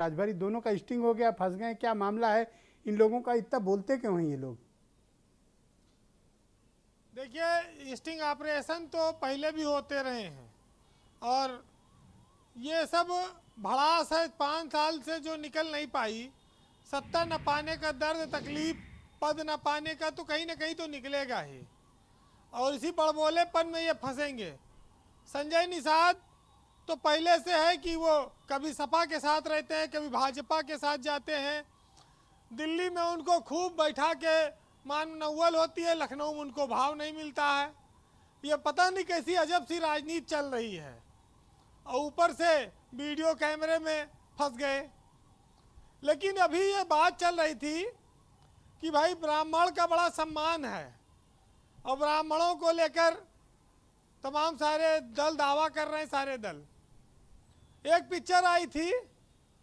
राजभरी दोनों का स्टिंग हो गया, फंस गए, क्या मामला है? इन लोगों का इतना बोलते क्यों हैं ये लोग? देखिए, स्टिंग ऑपरेशन तो पहले भी होते रहे हैं और ये सब भड़ास है। 5 साल से जो निकल नहीं पाई, सत्ता न पाने का दर्द, तकलीफ, पद न पाने का, तो कहीं ना कहीं तो निकलेगा ही और इसी बड़बोलेपन में ये फंसेंगे। संजय निषाद तो पहले से है कि वो कभी सपा के साथ रहते हैं, कभी भाजपा के साथ जाते हैं। दिल्ली में उनको खूब बैठा के मानवल होती है, लखनऊ में उनको भाव नहीं मिलता है। ये पता नहीं कैसी अजब सी राजनीति चल रही है और ऊपर से वीडियो कैमरे में फंस गए। लेकिन अभी ये बात चल रही थी कि भाई ब्राह्मण का बड़ा सम्मान है और ब्राह्मणों को लेकर तमाम सारे दल दावा कर रहे हैं। सारे दल, एक पिक्चर आई थी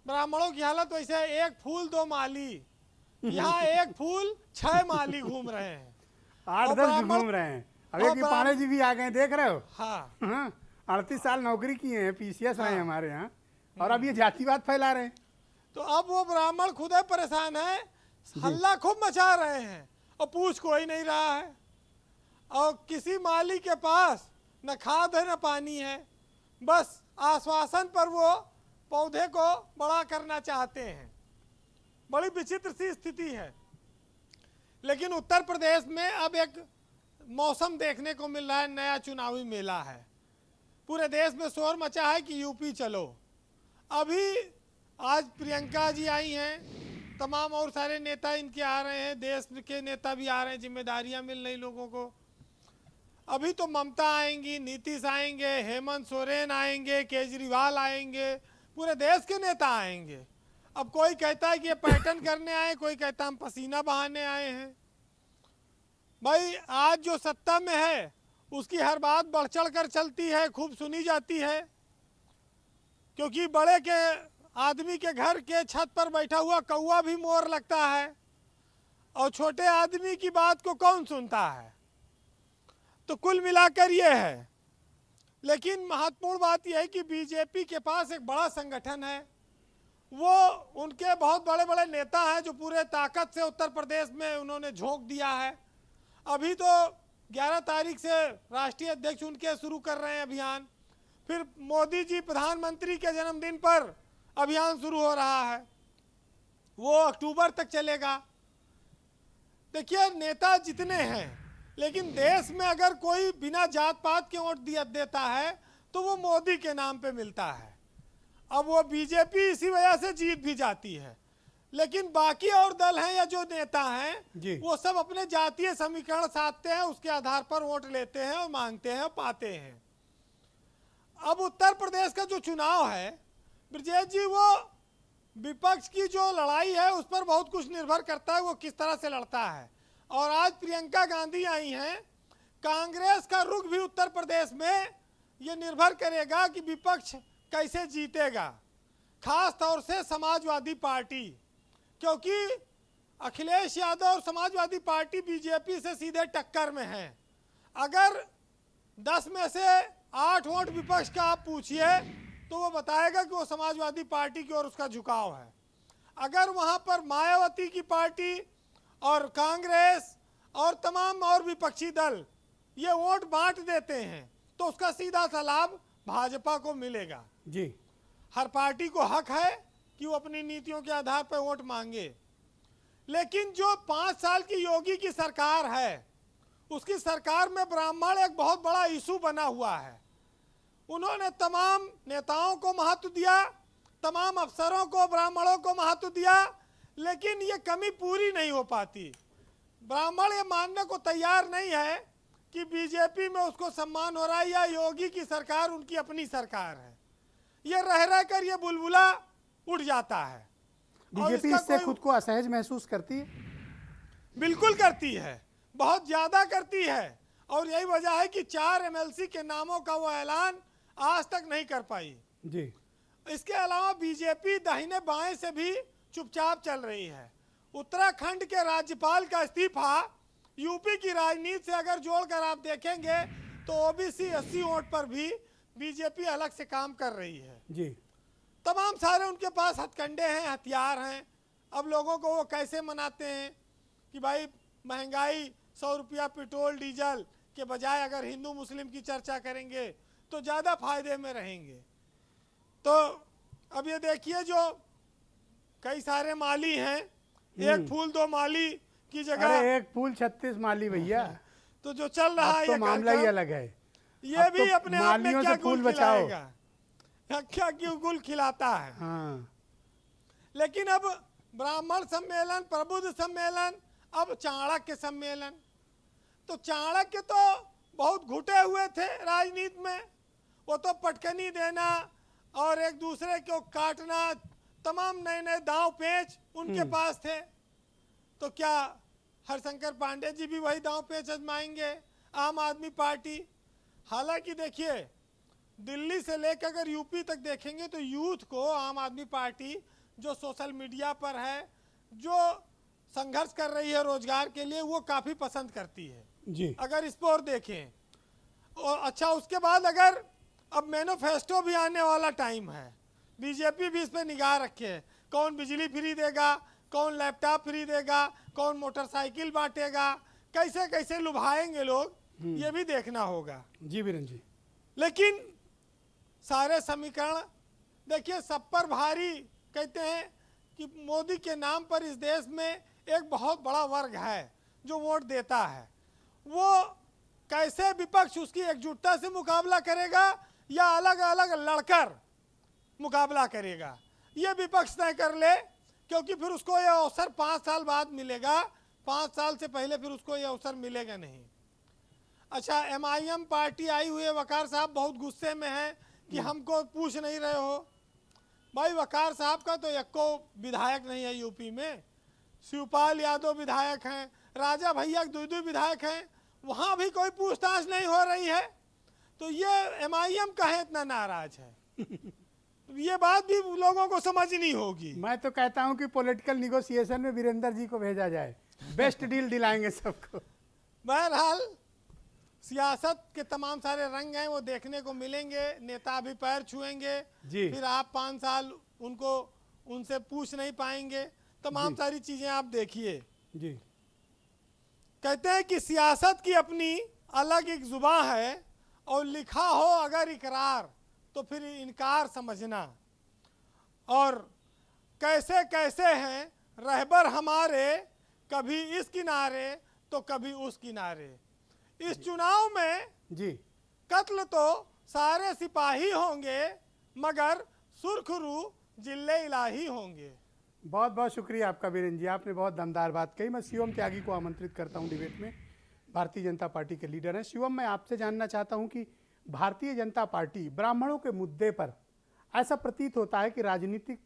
ब्राह्मणों की हालत वैसे है, एक फूल दो माली, यहाँ एक फूल 6 माली घूम रहे हैं, 8-10 भी घूम रहे हैं। अभी की पांडे जी भी आ गए, देख रहे हो? हाँ, 38 साल नौकरी किए हैं, पीसीएस रहे हैं हमारे यहाँ, और अब ये जातिवाद फैला रहे हैं। तो अब वो ब्राह्मण खुद ही परेशान है, हल्ला खूब मचा रहे हैं और पूछ कोई नहीं रहा है और किसी माली के पास न खाद है न पानी है, बस आश्वासन पर वो पौधे को बड़ा करना चाहते हैं। बड़ी विचित्र सी स्थिति है। लेकिन उत्तर प्रदेश में अब एक मौसम देखने को मिल रहा है, नया चुनावी मेला है। पूरे देश में शोर मचा है कि यूपी चलो। अभी आज प्रियंका जी आई हैं, तमाम और सारे नेता इनके आ रहे हैं, देश के नेता भी आ रहे हैं, जिम्मेदारियां मिल रही लोगों को। अभी तो ममता आएंगी, नीतीश आएंगे, हेमंत सोरेन आएंगे, केजरीवाल आएंगे, पूरे देश के नेता आएंगे। अब कोई कहता है कि ये पैटर्न करने आए, कोई कहता हम पसीना बहाने आए हैं। भाई आज जो सत्ता में है उसकी हर बात बढ़ चढ़ कर चलती है, खूब सुनी जाती है, क्योंकि बड़े के आदमी के घर के छत पर बैठा हुआ कौवा भी मोर लगता है और छोटे आदमी की बात को कौन सुनता है। तो कुल मिलाकर ये है। लेकिन महत्वपूर्ण बात यह है कि बीजेपी के पास एक बड़ा संगठन है, वो उनके बहुत बड़े बड़े नेता हैं जो पूरे ताकत से उत्तर प्रदेश में उन्होंने झोंक दिया है। अभी तो 11 तारीख से राष्ट्रीय अध्यक्ष उनके शुरू कर रहे हैं अभियान, फिर मोदी जी प्रधानमंत्री के जन्मदिन पर अभियान शुरू हो रहा है, वो अक्टूबर तक चलेगा। देखिए, नेता जितने हैं, लेकिन देश में अगर कोई बिना जात पात के वोट देता है तो वो मोदी के नाम पे मिलता है। अब वो बीजेपी इसी वजह से जीत भी जाती है, लेकिन बाकी और दल हैं या जो नेता हैं वो सब अपने जातीय समीकरण साधते हैं, उसके आधार पर वोट लेते हैं और मांगते हैं और पाते हैं। अब उत्तर प्रदेश का जो चुनाव है ब्रजेश जी, वो विपक्ष की जो लड़ाई है उस पर बहुत कुछ निर्भर करता है, वो किस तरह से लड़ता है। और आज प्रियंका गांधी आई हैं, कांग्रेस का रुख भी उत्तर प्रदेश में ये निर्भर करेगा कि विपक्ष कैसे जीतेगा, खास तौर से समाजवादी पार्टी, क्योंकि अखिलेश यादव और समाजवादी पार्टी बीजेपी से सीधे टक्कर में है। अगर 10 में से 8 वोट विपक्ष का आप पूछिए तो वो बताएगा कि वो समाजवादी पार्टी की ओर उसका झुकाव है। अगर वहाँ पर मायावती की पार्टी और कांग्रेस और तमाम और विपक्षी दल ये वोट बांट देते हैं तो उसका सीधा सा लाभ भाजपा को मिलेगा जी। हर पार्टी को हक है कि वो अपनी नीतियों के आधार पर वोट मांगे। लेकिन जो 5 साल की योगी की सरकार है, उसकी सरकार में ब्राह्मण एक बहुत बड़ा इशू बना हुआ है। उन्होंने तमाम नेताओं को महत्व दिया, तमाम अफसरों को, ब्राह्मणों को महत्व दिया, लेकिन ये कमी पूरी नहीं हो पाती। ब्राह्मण ये मानने को तैयार नहीं है कि बीजेपी में उसको सम्मान हो रहा है या योगी की सरकार उनकी अपनी सरकार है। ये रह रह कर ये बुलबुला उठ जाता है। बीजेपी इससे खुद को असहज महसूस करती है? बिल्कुल करती है, बहुत ज्यादा करती है, और यही वजह है कि 4 एमएलसी के नामों का वो ऐलान आज तक नहीं कर पाई जी। इसके अलावा बीजेपी दाहिने बाएं से भी चुपचाप चल रही है। उत्तराखंड के राज्यपाल का इस्तीफा यूपी की राजनीति से अगर जोड़कर आप देखेंगे तो ओबीसी 80 वोट पर भी बीजेपी अलग से काम कर रही है जी। तमाम सारे उनके पास हथकंडे हैं, हथियार हैं। अब लोगों को वो कैसे मनाते हैं कि भाई महंगाई, 100 रुपया पेट्रोल डीजल के बजाय अगर हिंदू मुस्लिम की चर्चा करेंगे तो ज़्यादा फायदे में रहेंगे। तो अब ये देखिए, जो कई सारे माली हैं, एक फूल दो माली की जगह, अरे एक फूल 36 माली भैया। तो जो चल रहा अब है तो ये मामला ही कार्यक्रम, अलग है। ये अब भी तो अपने आप में मालियों क्या से फूल गुल बचाओ। खिलाएगा, क्या क्यों गुल खिलाता है। हाँ, लेकिन अब ब्राह्मण सम्मेलन, प्रबुद्ध सम्मेलन, अब चाणक्य सम्मेलन। तो चाणक्य तो बहुत घुटे हुए थे राजनीति में, वो तो पटकनी देना और एक दूसरे को काटना, तमाम नए नए दांव पेच उनके पास थे। तो क्या हरशंकर पांडे जी भी वही दांव पेच आजमाएंगे, आम आदमी पार्टी? हालांकि देखिए, दिल्ली से लेकर अगर यूपी तक देखेंगे तो यूथ को आम आदमी पार्टी जो सोशल मीडिया पर है, जो संघर्ष कर रही है रोजगार के लिए, वो काफ़ी पसंद करती है जी। अगर इस पर देखें। और अच्छा, उसके बाद अगर अब मैनिफेस्टो भी आने वाला टाइम है, बीजेपी भी इस पर निगाह रखे, कौन बिजली फ्री देगा, कौन लैपटॉप फ्री देगा, कौन मोटरसाइकिल बांटेगा, कैसे कैसे लुभाएंगे लोग, ये भी देखना होगा। जी वीरेंद्र जी। लेकिन सारे समीकरण देखिए, सब पर भारी। कहते हैं कि मोदी के नाम पर इस देश में एक बहुत बड़ा वर्ग है जो वोट देता है। वो कैसे विपक्ष उसकी एकजुटता से मुकाबला करेगा या अलग अलग लड़कर मुकाबला करेगा, ये विपक्ष तय कर ले, क्योंकि फिर उसको यह अवसर 5 साल बाद मिलेगा। 5 साल से पहले फिर उसको यह अवसर मिलेगा नहीं। अच्छा, MIM पार्टी आई हुई है, वकार साहब बहुत गुस्से में है कि हमको पूछ नहीं रहे हो। भाई, वकार साहब का तो एको विधायक नहीं है यूपी में। शिवपाल यादव विधायक हैं, राजा भैया 2 विधायक हैं, वहाँ भी कोई पूछताछ नहीं हो रही है। तो ये MIM कहे इतना नाराज है, ये बात भी लोगों को समझनी होगी। मैं तो कहता हूं कि पॉलिटिकल निगोशिएशन में वीरेंद्र जी को भेजा जाए, बेस्ट डील दिलाएंगे सबको। बहरहाल, सियासत के तमाम सारे रंग हैं, वो देखने को मिलेंगे। नेता भी पैर छुएंगे, फिर आप 5 साल उनसे पूछ नहीं पाएंगे। तमाम सारी चीजें आप देखिए जी। कहते हैं कि सियासत की अपनी अलग एक जुबान है, और लिखा हो अगर इकरार तो फिर इनकार समझना। और कैसे कैसे हैं रहबर हमारे, कभी इस किनारे तो कभी उस किनारे। इस चुनाव में जी कत्ल तो सारे सिपाही होंगे, मगर सुरखरू जिले इलाही होंगे। बहुत बहुत शुक्रिया आपका वीरेंद्र जी, आपने बहुत दमदार बात कही। मैं शिवम त्यागी को आमंत्रित करता हूं डिबेट में, भारतीय जनता पार्टी के लीडर हैं। शिवम, मैं आपसे जानना चाहता हूं कि भारतीय जनता पार्टी ब्राह्मणों के मुद्दे पर ऐसा प्रतीत होता है कि राजनीतिक